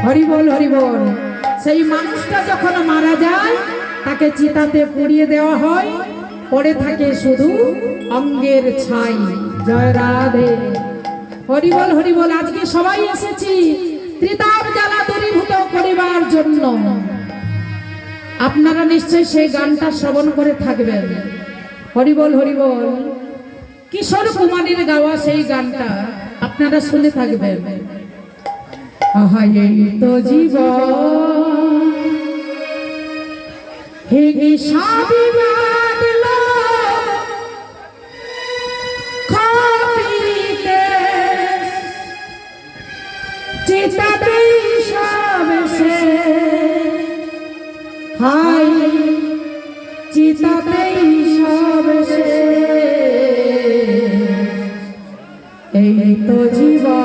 হরি বল হরি বল। সেই মানুষটা যখন মারা যায় তাকে চিতাতে পুড়িয়ে দেওয়া হয়, পড়ে থাকে শুধু অঙ্গের ছাই। জয় রাধে। হরি বল হরি বল। আজকে সবাই এসেছি ত্রিতাপ জ্বালা দূরীভূত করিবার জন্য। আপনারা নিশ্চয়ই সেই গানটা শ্রবণ করে থাকবেন। হরি বল হরি বল। কিশোর কুমারের গাওয়া সেই গানটা আপনারা শুনে থাকবেন। আহা এই তো জীবন হে বিষাদ খাপিতে চিতাতে সব সে হাই চিতাতে সব সে এই তো জীবন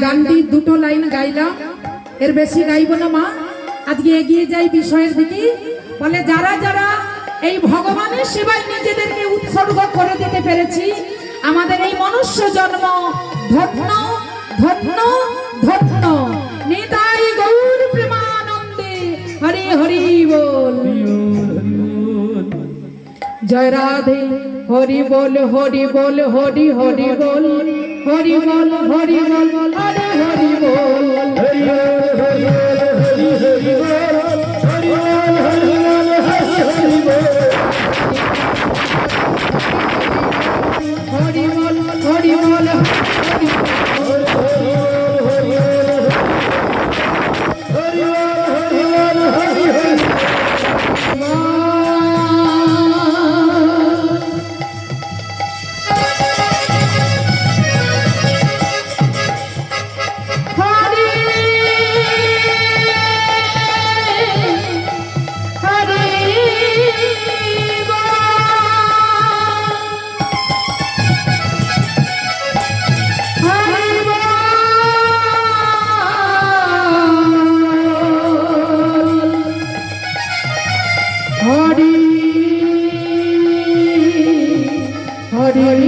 গানটি দুটো লাইন গাইলাম, এর বেশি গাইব না মা। আজকে এগিয়ে যাই বিষয়ের দিকে। বলে যারা যারা এই ভগবানের সেবায় নিজেদেরকে উৎসর্গ করে দিতে পেরেছি, আমাদের এই মনুষ্য জন্ম ধন্য ধন্য ধন্য। নিতাই গৌর প্রেমানন্দে হরি হরি বল। জয় রাধে। হরি বল হরি বল হরি হরি বল হরি বল হরি বল হরি হরি বল হরি হরি হরি হরি বল হরি বল Hare